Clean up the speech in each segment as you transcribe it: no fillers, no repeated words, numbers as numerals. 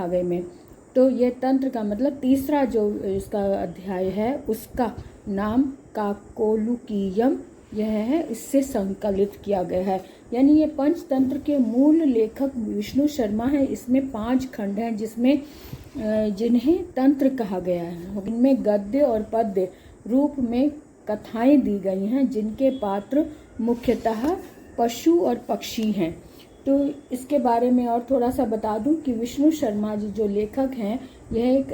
भावे में। तो ये तंत्र का मतलब तीसरा जो इसका अध्याय है उसका नाम काकोलुकीयम यह है, इससे संकलित किया गया है। यानी ये पंचतंत्र के मूल लेखक विष्णु शर्मा है। इसमें 5 खंड हैं जिसमें जिन्हें तंत्र कहा गया है। इनमें गद्य और पद्य रूप में कथाएं दी गई हैं जिनके पात्र मुख्यतः पशु और पक्षी हैं। तो इसके बारे में और थोड़ा सा बता दूं कि विष्णु शर्मा जी जो लेखक हैं यह एक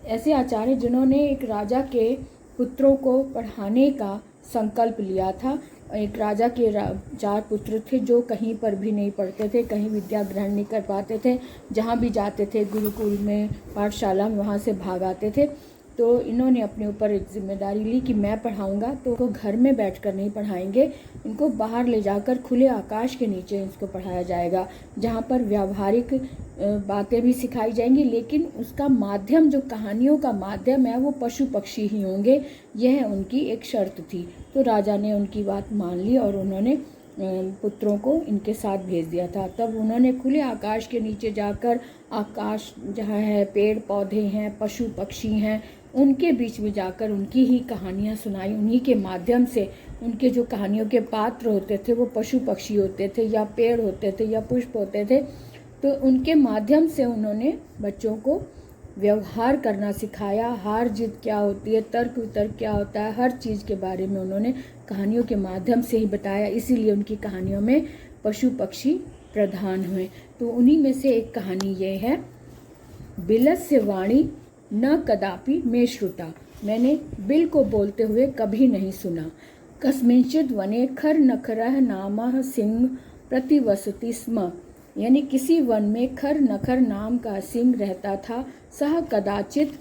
ऐसे आचार्य जिन्होंने एक राजा के पुत्रों को पढ़ाने का संकल्प लिया था। एक राजा के 4 पुत्र थे जो कहीं पर भी नहीं पढ़ते थे, कहीं विद्या ग्रहण नहीं कर पाते थे, जहाँ भी जाते थे गुरुकुल में, पाठशाला में, वहाँ से भाग आते थे। तो इन्होंने अपने ऊपर एक जिम्मेदारी ली कि मैं पढ़ाऊंगा, तो इनको घर में बैठकर नहीं पढ़ाएंगे, इनको बाहर ले जाकर खुले आकाश के नीचे इसको पढ़ाया जाएगा, जहाँ पर व्यावहारिक बातें भी सिखाई जाएंगी, लेकिन उसका माध्यम, जो कहानियों का माध्यम है, वो पशु पक्षी ही होंगे। यह उनकी एक शर्त थी। तो राजा ने उनकी बात मान ली और उन्होंने पुत्रों को इनके साथ भेज दिया था। तब उन्होंने खुले आकाश के नीचे जाकर, आकाश जहाँ है, पेड़ पौधे हैं, पशु पक्षी हैं, उनके बीच में जाकर उनकी ही कहानियाँ सुनाई। उन्हीं के माध्यम से उनके जो कहानियों के पात्र होते थे वो पशु पक्षी होते थे, या पेड़ होते थे, या पुष्प होते थे। तो उनके माध्यम से उन्होंने बच्चों को व्यवहार करना सिखाया। हार जीत क्या होती है, तर्क वितर्क क्या होता है, हर चीज़ के बारे में उन्होंने कहानियों के माध्यम से ही बताया। इसीलिए उनकी कहानियों में पशु पक्षी प्रधान हुए। तो उन्हीं में से एक कहानी ये है, बिलस्य वाणी न कदापि में श्रुता। मैंने बिल को बोलते हुए कभी नहीं सुना। कस्मिंचिद वने खर नखरः नामः सिंह प्रतिवसति स्म। यानी किसी वन में खर नखर नाम का सिंह रहता था। सह कदाचित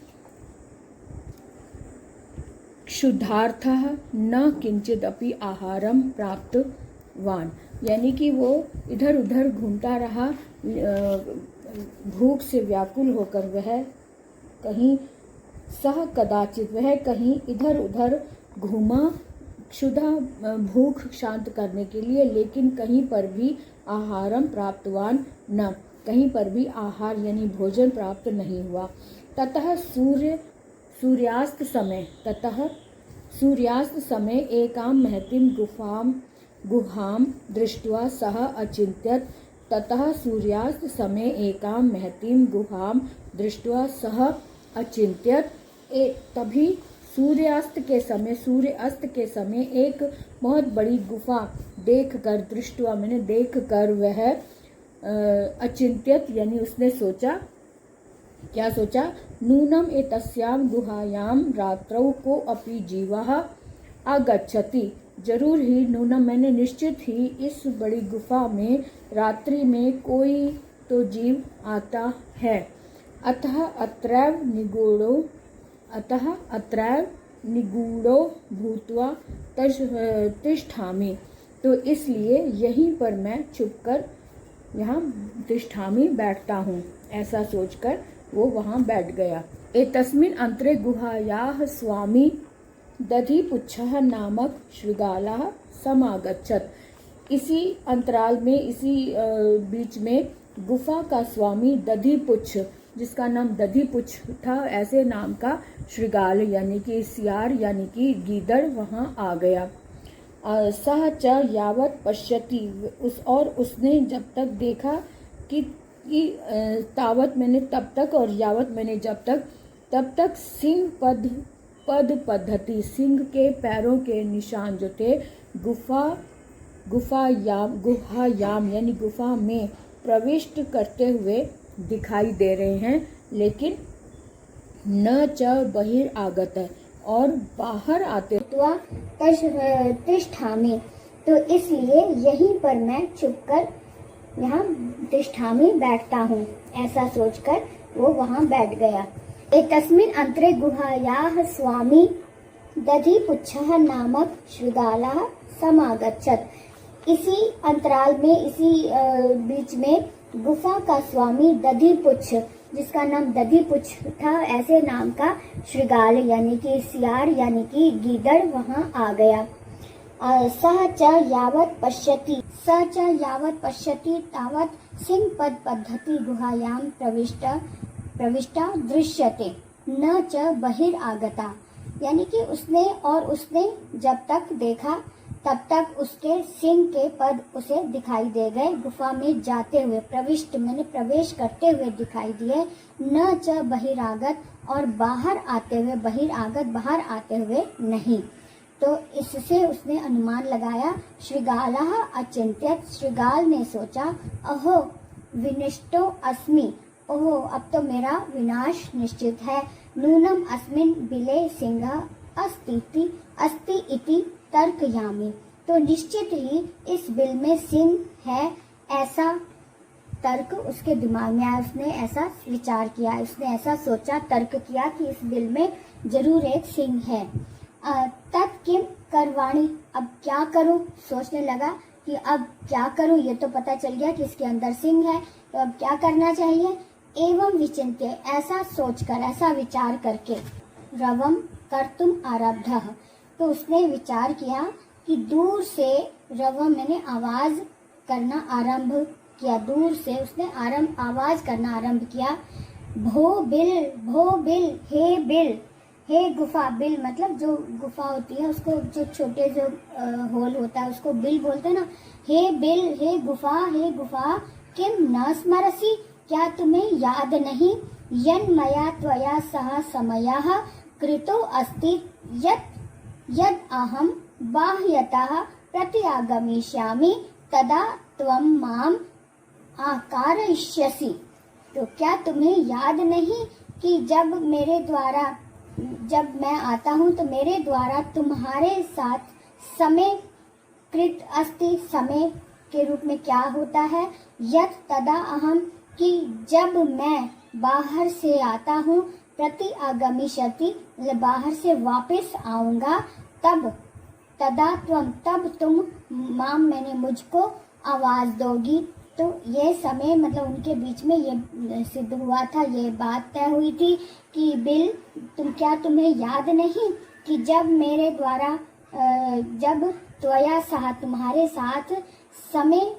क्षुधार्थः न किंचिदपि आहारम प्राप्तवान। यानी कि वो इधर उधर घूमता रहा, भूख से व्याकुल होकर वह कहीं, सह कदाचित वह कहीं इधर उधर घूमा, क्षुधा भूख शांत करने के लिए, लेकिन कहीं पर भी आहारम प्राप्तवान न, कहीं पर भी आहार यानी भोजन प्राप्त नहीं हुआ। ततः सूर्यास्त समय एकां महतीं गुहां दृष्ट्वा सः अचिंत्यत। ततः सूर्यास्त समय एकां महतीं गुहां दृष्ट्वा सः अचिंत्यत। तभी सूर्य अस्त के समय एक बहुत बड़ी गुफा देखकर, दृष्टवा मैंने देखकर, वह अचिंत्यत यानी उसने सोचा, क्या सोचा, नूनम एतस्यां गुहायां रात्रौ को अपि जीवः आगच्छति। जरूर ही, नूनम मैंने निश्चित ही, इस बड़ी गुफा में रात्रि में कोई तो जीव आता है। अतः अत्रैव निगूढ़ो भूत्वा तिष्ठामि। तो इसलिए यहीं पर मैं छुपकर यहाँ तिष्ठामि बैठता हूँ, ऐसा सोचकर वो वहाँ बैठ गया। एतस्मिन् अंतरे गुहायाः स्वामी दधिपुच्छः नामक शृगालः समागच्छत्। इसी अंतराल में, इसी बीच में गुफा का स्वामी दधिपुच्छ, जिसका नाम दधिपुच्छ था, ऐसे नाम का शृगाल यानी कि सियार यानी कि गीदड़ वहाँ आ गया। सह च यावत पश्यति, उसने जब तक देखा कि तावत मैंने तब तक, और यावत मैंने जब तक, तब तक सिंह पद्धति, सिंह के पैरों के निशान जो थे गुहायाम यानी गुफा में प्रविष्ट करते हुए दिखाई दे रहे हैं, लेकिन न च बहिरागत है, और बाहर आते तिष्ठामि। तो इसलिए यहीं पर मैं छुपकर यहाँ तिष्ठामि बैठता हूँ, ऐसा सोचकर वो वहाँ बैठ गया। एतस्मिन् अंतरे गुहायाः स्वामी दधिपुच्छः नामक शृगालः समागच्छत्। इसी अंतराल में, इसी बीच में गुफा का स्वामी दधिपुच्छ, जिसका नाम दधिपुच्छ था, ऐसे नाम का शृगाल यानी कि सियार यानी कि गीदड़ वहाँ आ गया। सह च यावत पश्यति तावत सिंह पद पद्धति गुहायां प्रविष्टा दृश्यते न च बहिरागता। यानी कि उसने जब तक देखा तब तक उसके सिंह के पद उसे दिखाई दे गए, गुफा में जाते हुए, प्रविष्ट मैंने प्रवेश करते हुए दिखाई दिए, न च बहिरागत और बाहर आते हुए, बहिरागत बाहर आते हुए नहीं। तो इससे उसने अनुमान लगाया। श्रृगालः अचिंत्यत, श्रृगाल ने सोचा, अहो विनिष्टो अस्मि, ओहो अब तो मेरा विनाश निश्चित है। नूनम अस्मिन् बिले सिंह अस्ति इति तर्कयामि, तो निश्चित ही इस बिल में सिंह है, ऐसा तर्क उसके दिमाग में आया। उसने ऐसा विचार किया, उसने ऐसा सोचा, तर्क किया कि इस बिल में जरूर एक सिंह है। तत्किम करवाणी, अब क्या करूं, सोचने लगा कि अब क्या करूं, ये तो पता चल गया कि इसके अंदर सिंह है, तो अब क्या करना चाहिए। एवं विचिन्त्य, ऐसा सोचकर, ऐसा विचार करके, रवम कर्तुम आरब्धः, तो उसने विचार किया कि दूर से, रवम मैंने आवाज करना आरंभ किया, दूर से उसने आवाज करना आरंभ किया। भो बिल, हे बिल, हे गुफा, बिल मतलब जो गुफा होती है उसको, जो छोटे जो होल होता है उसको बिल बोलते हैं ना। हे बिल, हे गुफा, किम न स्मरसि, क्या तुम्हें याद नहीं, यन मया त्वया सह समयः कृतो अस्ति यद अहम बाह्यतः प्रत्यागमिष्यामि तदा त्वं माम आकारयिष्यसि। तो क्या तुम्हें याद नहीं कि जब मैं आता हूँ तो मेरे द्वारा तुम्हारे साथ समय कृत अस्ति, समय के रूप में क्या होता है, यत तदा अहम, कि जब मैं बाहर से आता हूँ, प्रति आगमिष्यति, बाहर से वापस आऊंगा, तदा त्वम, तब तुम, माम मैंने मुझको आवाज दोगी। तो ये समय मतलब उनके बीच में ये सिद्ध हुआ था, ये बात तय हुई थी कि बिल, तुम्हें याद नहीं कि जब मेरे द्वारा, जब त्वया सह, तुम्हारे साथ समय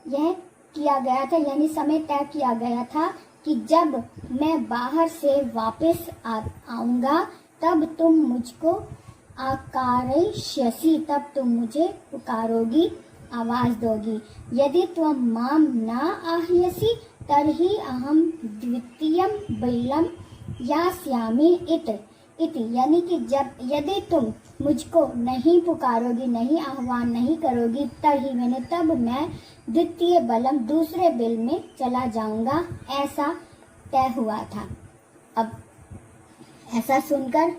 यह किया गया था, यानी समय तय किया गया था कि जब मैं बाहर से वापस आऊंगा तब तुम मुझको आकारयिष्यसि, तब तुम मुझे पुकारोगी, आवाज दोगी। यदि त्वं माम न आह्यसि तर्हि अहम द्वितीयं बिल्लं यास्यामि इति, यानी कि यदि तुम मुझको नहीं पुकारोगी, नहीं आह्वान नहीं करोगी, तब मैं द्वितीय बलम, दूसरे बिल में चला जाऊंगा, ऐसा तय हुआ था। अब ऐसा सुनकर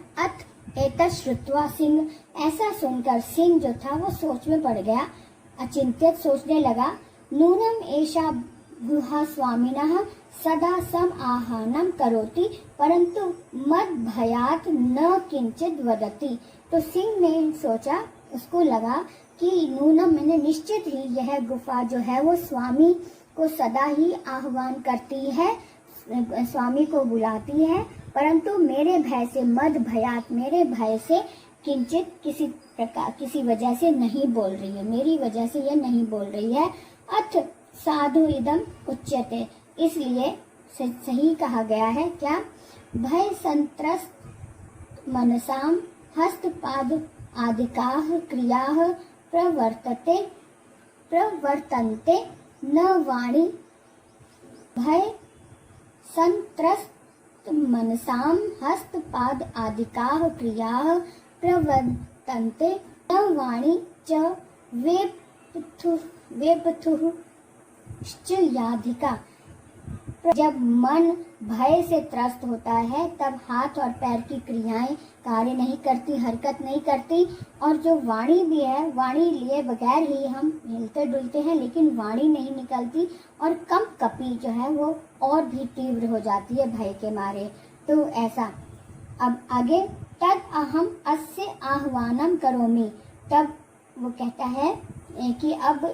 एतत् श्रुत्वा सिंह, ऐसा सुनकर सिंह जो था वो सोच में पड़ गया, अचिंत्यत, सोचने लगा। नूनम एषा गुहा स्वामिनः सदा सम आह्वानं करोति परंतु मद भयात न किंचित वदति। तो सिंह ने सोचा, उसको लगा कि नूनम, मैंने निश्चित ही यह गुफा जो है वो स्वामी को सदा ही आह्वान करती है, स्वामी को बुलाती है, परंतु मेरे भय से, मद भयात, मेरे भय से, किंचित, किसी वजह से नहीं बोल रही है, मेरी वजह से यह नहीं बोल रही है। अथ साधु इदम उच्यते, इसलिए सही कहा गया है क्या, भय संत्रस्त मनसाम हस्तपाद आदिकाः क्रियाः प्रवर्तन्ते न वाणी। भय संत्रस्त मनसाम हस्तपाद आदिकाः क्रियाः प्रवर्तन्ते न वाणी च वेपथुः याधिका। जब मन भय से त्रस्त होता है तब हाथ और पैर की क्रियाएं कार्य नहीं करती, हरकत नहीं करती, और जो वाणी भी है, वाणी लिए बगैर ही हम हिलते डुलते हैं, लेकिन वाणी नहीं निकलती, और कपी जो है वो और भी तीव्र हो जाती है भय के मारे। तो ऐसा। अब आगे, तद अहम अस्य आह्वानम करोमि, तब वो कहता है कि अब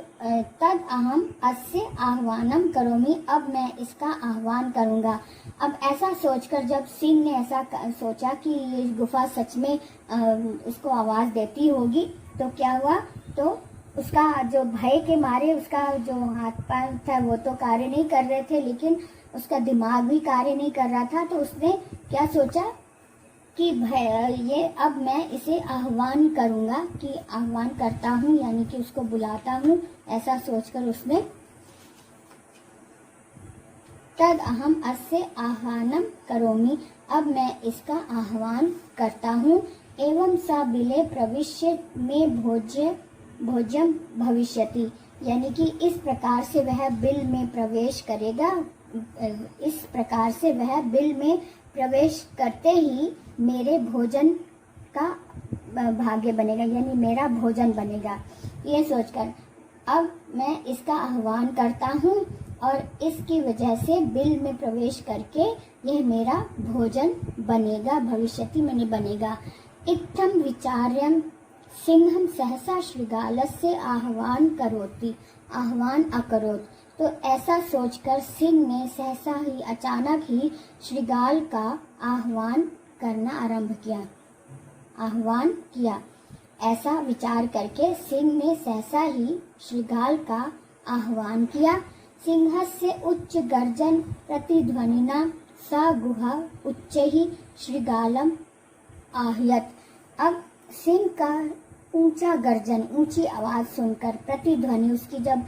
तद अहम अस्य आह्वानम करोमि, अब मैं इसका आह्वान करूँगा। अब ऐसा सोचकर जब सिंह ने ऐसा सोचा कि ये गुफा सच में उसको आवाज़ देती होगी, तो क्या हुआ, तो उसका जो भय के मारे उसका जो हाथ पैर था वो तो कार्य नहीं कर रहे थे, लेकिन उसका दिमाग भी कार्य नहीं कर रहा था। तो उसने क्या सोचा कि ये अब मैं इसे आह्वान करूंगा, कि आह्वान करता हूँ यानी कि उसको बुलाता हूँ। ऐसा सोचकर उसने तद अहम अस्य आह्वानम करोमि, अब मैं इसका आह्वान करता हूँ। एवं स बिले प्रविश्य में भोज्यम भविष्यति, यानी कि इस प्रकार से वह बिल में प्रवेश करेगा। इस प्रकार से वह बिल में प्रवेश करते ही मेरे भोजन का भाग्य बनेगा, यानी मेरा भोजन बनेगा। ये सोचकर अब मैं इसका आह्वान करता हूँ और इसकी वजह से बिल में प्रवेश करके यह मेरा भोजन बनेगा, भविष्यति मैंने बनेगा। इत्थम विचार्यम सिंहम सहसा शृगालस्य आह्वान अकरोत्। तो ऐसा सोचकर सिंह ने सहसा ही, अचानक ही शृगाल का आह्वान करना आरंभ किया, आह्वान किया। ऐसा विचार करके सिंह ने सहसा ही शृगाल का आह्वान किया। सिंहस्य उच्च गर्जन प्रतिध्वनिना सा गुहा उच्चैः शृगालम आह्यत। अब सिंह का ऊंचा गर्जन, ऊंची आवाज सुनकर, प्रतिध्वनि उसकी जब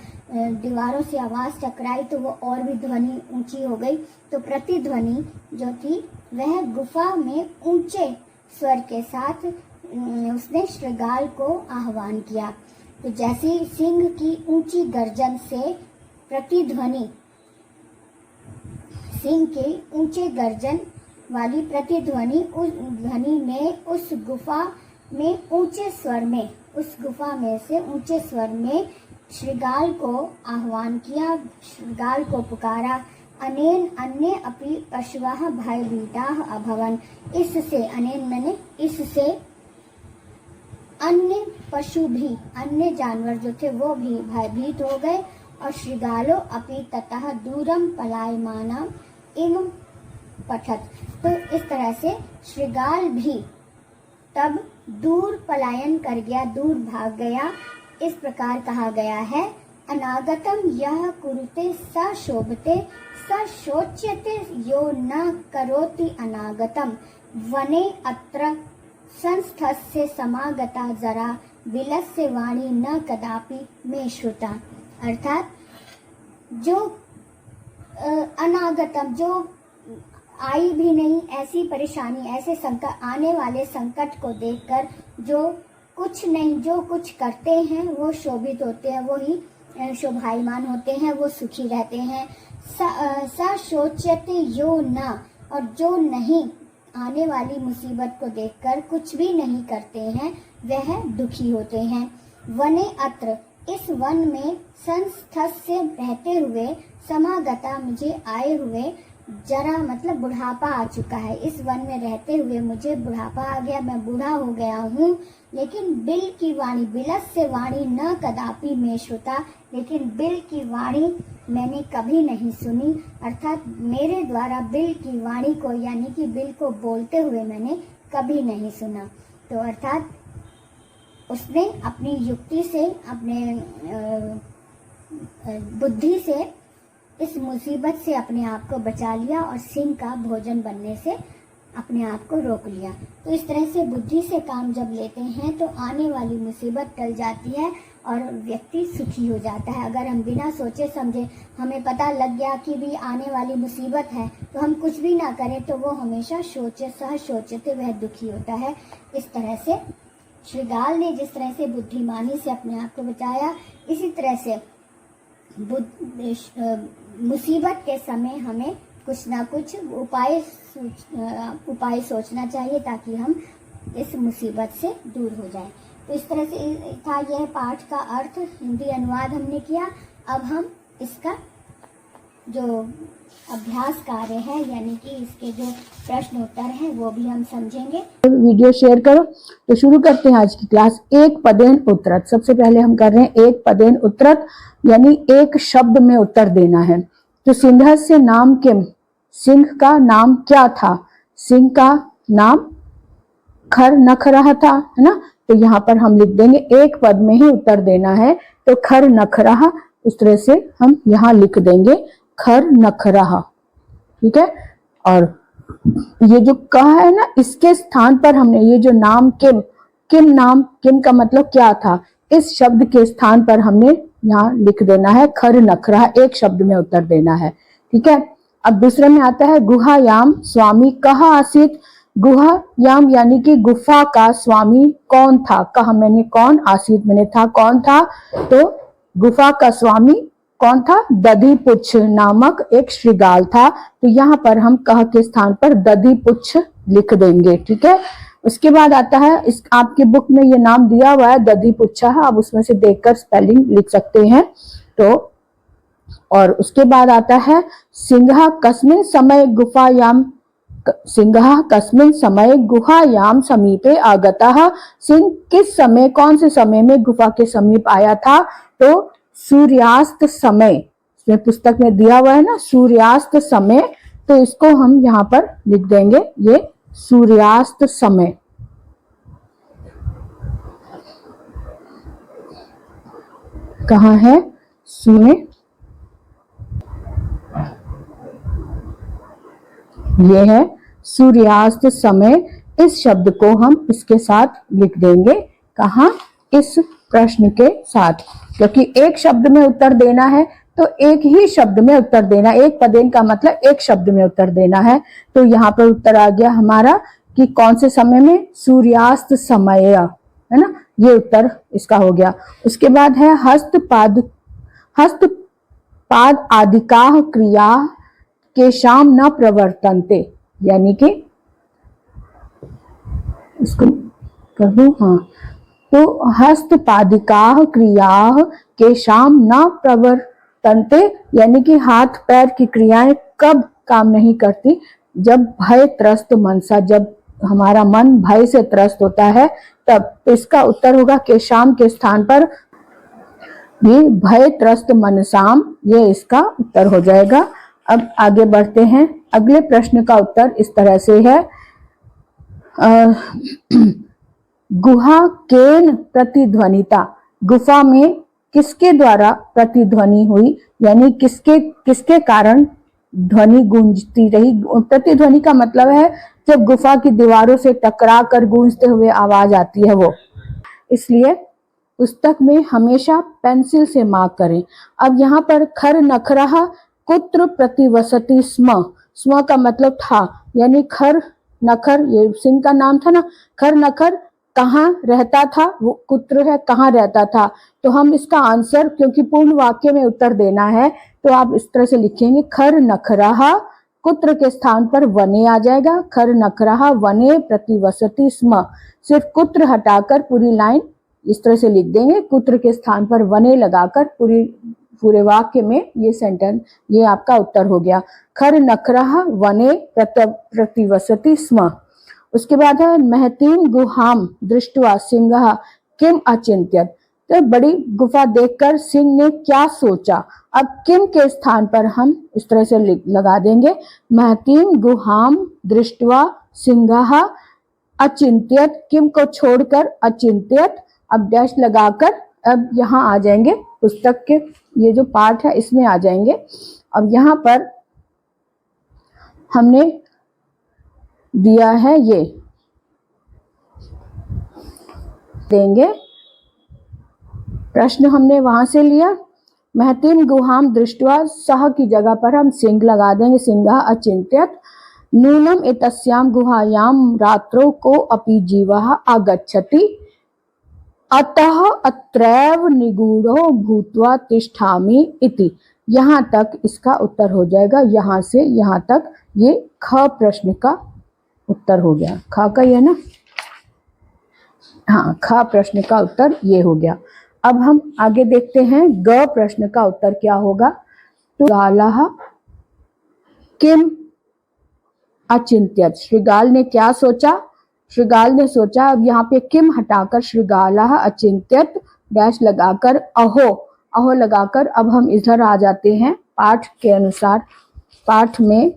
दीवारों से आवाज टकराई तो वो और भी ध्वनि ऊंची हो गई। तो प्रतिध्वनि जो थी वह गुफा में ऊंचे स्वर के साथ उसने शृगाल को आह्वान किया। तो जैसे सिंह की ऊंची गर्जन से प्रतिध्वनि, सिंह के ऊंचे गर्जन वाली प्रतिध्वनि उस ध्वनि ने उस गुफा में ऊंचे स्वर में, उस गुफा में से ऊंचे स्वर में शृगाल को आह्वान किया, शृगाल को पुकारा। अनेन अन्य अपि पशवः भयभीताः अभवन्। इससे, अनेन मैंने इससे, अन्य पशु भी, अन्य जानवर जो थे वो भी भयभीत हो गए। और शृगालो अपि ततः दूरम पलायमानम् एवं पठत। तो इस तरह से शृगाल भी तब दूर पलायन कर गया, दूर भाग गया। इस प्रकार कहा गया है, अनागतम यह कुरुते स शोभते स शोच्यते यो न करोति अनागतम वने अत्र संस्थस्य समागता जरा विलस्य वाणी न कदापि में श्रुता। अर्थात जो अनागतम, जो आई भी नहीं ऐसी परेशानी, ऐसे संकट, आने वाले संकट को देखकर जो कुछ नहीं, जो कुछ करते हैं वो शोभित होते हैं, वो ही शोभायमान होते हैं, वो सुखी रहते हैं। स शोच्यते यो न, और जो नहीं, आने वाली मुसीबत को देखकर कुछ भी नहीं करते हैं वह दुखी होते हैं। वने अत्र, इस वन में संस्थस्य रहते हुए, समागता मुझे आए हुए, जरा मतलब बुढ़ापा आ चुका है। इस वन में रहते हुए मुझे बुढ़ापा आ गया, मैं बूढ़ा हो गया हूँ। लेकिन बिल की वाणी, बिलस्य वाणी न कदापि में श्रुता, लेकिन बिल की वाणी मैंने कभी नहीं सुनी। अर्थात मेरे द्वारा बिल की वाणी को, यानी कि बिल को बोलते हुए मैंने कभी नहीं सुना। तो अर्थात उसने अपनी युक्ति से, अपने बुद्धि से इस मुसीबत से अपने आप को बचा लिया और सिंह का भोजन बनने से अपने आप को रोक लिया। तो इस तरह से बुद्धि से काम जब लेते हैं तो आने वाली मुसीबत टल जाती है और व्यक्ति सुखी हो जाता है। अगर हम बिना सोचे समझे, हमें पता लग गया कि भी आने वाली मुसीबत है, तो हम कुछ भी ना करें तो वो हमेशा सह सोचते वह दुखी होता है। इस तरह से शृगाल ने जिस तरह से बुद्धिमानी से अपने आप को बचाया, इसी तरह से मुसीबत के समय हमें कुछ ना कुछ उपाय सोचना चाहिए ताकि हम इस मुसीबत से दूर हो जाएं। तो इस तरह से था यह पाठ का अर्थ, हिंदी अनुवाद हमने किया। अब हम इसका जो अभ्यास कार्य है, यानी कि इसके जो प्रश्न उत्तर हैं वो भी हम समझेंगे। वीडियो शेयर करो। तो शुरू करते हैं आज की क्लास। एक पदेन उत्तरत। सबसे पहले हम कर रहे हैं एक पदेन उत्तरत, यानी एक शब्द में उत्तर देना है। तो सिंहस्य नाम किम, सिंह का नाम क्या था? सिंह का नाम खर नख रहा था, है ना, तो यहाँ पर हम लिख देंगे, एक पद में ही उत्तर देना है, तो खर नख रहा, उस तरह से हम यहाँ लिख देंगे खर नख रहा। ठीक है। और ये जो कहा है ना, इसके स्थान पर हमने ये जो नाम किम, किम नाम, किम का मतलब क्या था, इस शब्द के स्थान पर हमने यहाँ लिख देना है खर नख रहा, एक शब्द में उत्तर देना है। ठीक है। अब दूसरे में आता है गुहायाम स्वामी कहा आसीत। गुहायाम यानी कि गुफा का स्वामी कौन था, कहा मैंने कौन, आसीत मैंने था, कौन था, तो गुफा का स्वामी कौन था, दधिपुच्छ नामक एक श्रृगाल था। तो यहाँ पर हम कह के स्थान पर दधिपुच्छ लिख देंगे। ठीक है। उसके बाद आता है, इस आपके बुक में ये नाम दिया हुआ है दधिपुच्छ, आप उसमें से देखकर स्पेलिंग लिख सकते हैं। तो और उसके बाद आता है सिंह कस्मिन समय गुफायाम, सिंह कस्मिन समय गुहायाम समीपे आगतः। सिंह किस समय, कौन से समय में गुफा के समीप आया था, तो सूर्यास्त समय, इसमें पुस्तक में दिया हुआ है ना सूर्यास्त समय, तो इसको हम यहाँ पर लिख देंगे, ये सूर्यास्त समय। कहाँ है, सुने, ये है सूर्यास्त समय। इस शब्द को हम इसके साथ लिख देंगे, कहाँ, इस प्रश्न के साथ, क्योंकि एक शब्द में उत्तर देना है तो एक ही शब्द में उत्तर देना, एक पदेन का मतलब एक शब्द में उत्तर देना है। तो यहाँ पर उत्तर आ गया हमारा कि कौन से समय में, सूर्यास्त समय, है ना, ये उत्तर इसका हो गया। उसके बाद है हस्तपाद, हस्तपाद आदिकाह क्रिया के शाम न प्रवर्तन्ते, यानी कि इसको कर दूं, हाँ, तो हस्तपादिका क्रिया के शाम न प्रवर्तन्ते, यानी कि हाथ पैर की क्रियाएं कब काम नहीं करती, जब भय त्रस्त मनसा, जब हमारा मन भय से त्रस्त होता है तब। तो इसका उत्तर होगा के शाम के स्थान पर ये भय त्रस्त मनसाम, ये इसका उत्तर हो जाएगा। अब आगे बढ़ते हैं, अगले प्रश्न का उत्तर इस तरह से है, गुहा केन प्रतिध्वनिता, गुफा में किसके द्वारा प्रतिध्वनि हुई, यानी किसके कारण ध्वनि गूंजती रही। प्रतिध्वनि का मतलब है जब गुफा की दीवारों से टकरा कर गूंजते हुए आवाज आती है वो, इसलिए पुस्तक में हमेशा पेंसिल से मार्क करें। अब यहाँ पर खर नखरहा कुत्र प्रतिवसति स्म, स्म का मतलब था, यानी खर नखर, ये सिंह का नाम था ना, खर नखर कहाँ रहता था, वो कुत्र है, कहाँ रहता था। तो हम इसका आंसर, क्योंकि पूर्ण वाक्य में उत्तर देना है, तो आप इस तरह से लिखेंगे खर नखरहा, कुत्र के स्थान पर वने आ जाएगा, खर नखरहा वने प्रतिवसति स्म, सिर्फ कुत्र हटाकर पूरी लाइन इस तरह से लिख देंगे, कुत्र के स्थान पर वने लगाकर पूरे वाक्य में ये सेंटेंस, ये आपका उत्तर हो गया, खर नखरहा वने प्रतिवसति स्म। उसके बाद है महतीम गुहाम दृष्टवा सिंह किम अचिंत्यत, तो बड़ी गुफा देखकर सिंह ने क्या सोचा। अब किम के स्थान पर हम इस तरह से लगा देंगे, महतीम गुहाम दृष्टवा सिंह अचिंत्यत, किम को छोड़कर अचिंत्यत, अब डैश लगाकर अब यहाँ आ जाएंगे, पुस्तक के ये जो पाठ है इसमें आ जाएंगे। अब यहाँ पर हमने दिया है, ये देंगे, प्रश्न हमने वहां से लिया, महतीम गुहाम दृष्टवा, सह की जगह पर हम सिंह लगा देंगे, सिंह अचिंत्यत, नूनम एतस्याम गुहायाम रात्रो को अपि जीवः आगच्छति, अतः अत्रैव निगूढ़ो भूत्वा तिष्ठामि इति। यहाँ तक इसका उत्तर हो जाएगा, यहाँ से यहाँ तक ये ख प्रश्न का उत्तर हो गया। ख का ये ना, हाँ, ख प्रश्न का उत्तर ये हो गया। अब हम आगे देखते हैं ग प्रश्न का उत्तर क्या होगा। तो गालः किम अचिंत्यत, श्रृगाल ने क्या सोचा, श्रृगाल ने सोचा, अब यहाँ पे किम हटाकर श्रृगालः अचिंत्यत डैश लगाकर अहो, अहो लगाकर अब हम इधर आ जाते हैं पाठ के अनुसार। पाठ में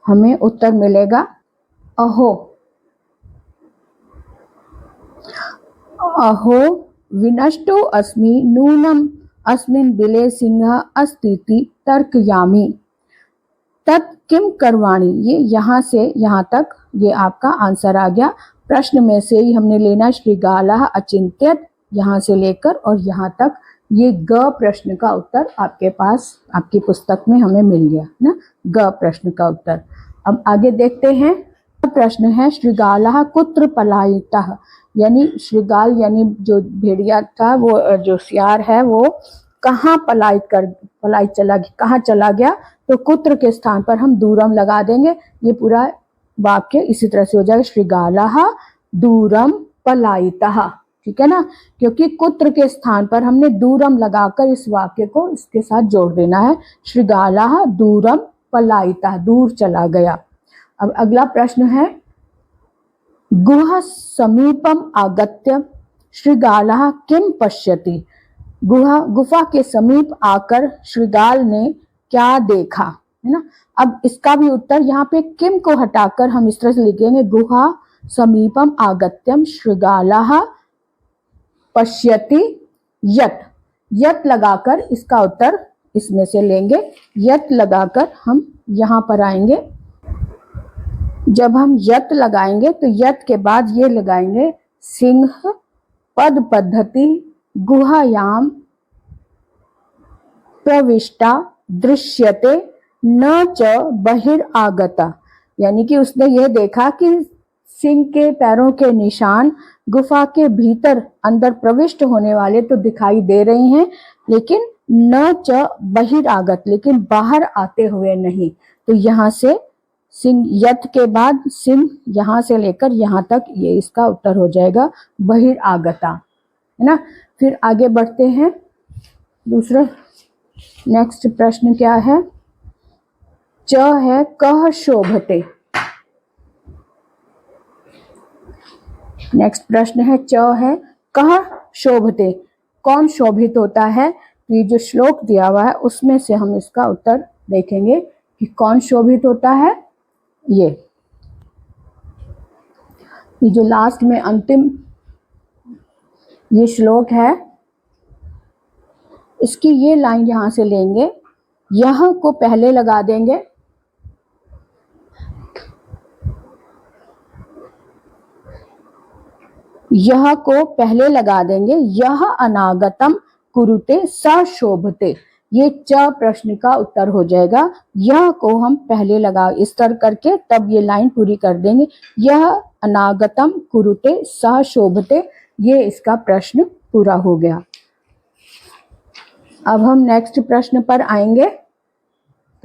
हमें उत्तर मिलेगा अहो, अहो विनष्टो अस्मि नूनम अस्मिन् बिले सिंह अस्तीति तर्कयामि तत् किम करवाणी। ये यहाँ से यहाँ तक ये आपका आंसर आ गया। प्रश्न में से ही हमने लेना श्रृगालः अचिंत्यत, यहाँ से लेकर और यहाँ तक ये ग प्रश्न का उत्तर आपके पास आपकी पुस्तक में हमें मिल गया ना, ग प्रश्न का उत्तर। अब आगे देखते हैं। प्रश्न है श्रृगालः कुत्र पलायितः, यानी श्रृगाल यानी जो भेड़िया था, वो जो सियार है वो कहाँ पलायित चला गया। तो कुत्र के स्थान पर हम दूरम लगा देंगे। ये पूरा वाक्य इसी तरह से हो जाएगा श्रृगालः दूरम पलायितः, ठीक है ना, क्योंकि कुत्र के स्थान पर हमने दूरम लगाकर इस वाक्य को इसके साथ जोड़ देना है। श्रृगालः दूरम पलायितः, दूर चला गया। अब अगला प्रश्न है गुहा समीपम आगत्य श्रृगालः किम पश्यति। गुफा के समीप आकर श्रृगाल ने क्या देखा, है ना। अब इसका भी उत्तर यहाँ पे किम को हटाकर हम इस तरह से लिखेंगे गुहा समीपम आगत्यम श्रृगालः पश्यति यत्। यत् लगाकर इसका उत्तर इसमें से लेंगे। यत् लगाकर हम यहाँ पर आएंगे। जब हम यत् लगाएंगे तो यत् के बाद ये लगाएंगे सिंह पद पद्धति गुहायाम प्रविष्टा दृश्यते न च बहिरागता, यानी कि उसने यह देखा कि सिंह के पैरों के निशान गुफा के भीतर अंदर प्रविष्ट होने वाले तो दिखाई दे रहे हैं, लेकिन न च बहिरागत, लेकिन बाहर आते हुए नहीं। तो यहाँ से सिंह यत् के बाद सिंह यहाँ से लेकर यहाँ तक ये इसका उत्तर हो जाएगा बहिरागता, है ना। फिर आगे बढ़ते हैं। दूसरा नेक्स्ट प्रश्न क्या है, च है कह शोभते। नेक्स्ट प्रश्न है च है कह शोभते, कौन शोभित होता है। ये जो श्लोक दिया हुआ है उसमें से हम इसका उत्तर देखेंगे कि कौन शोभित होता है। ये जो लास्ट में अंतिम ये श्लोक है, इसकी ये लाइन यहां से लेंगे, यह को पहले लगा देंगे, यह को पहले लगा देंगे, यह अनागतम कुरुते सशोभते, ये च प्रश्न का उत्तर हो जाएगा। यह को हम पहले लगा इस तरह करके तब ये लाइन पूरी कर देंगे, यह अनागतम कुरुते सशोभते, ये इसका प्रश्न पूरा हो गया। अब हम नेक्स्ट प्रश्न पर आएंगे।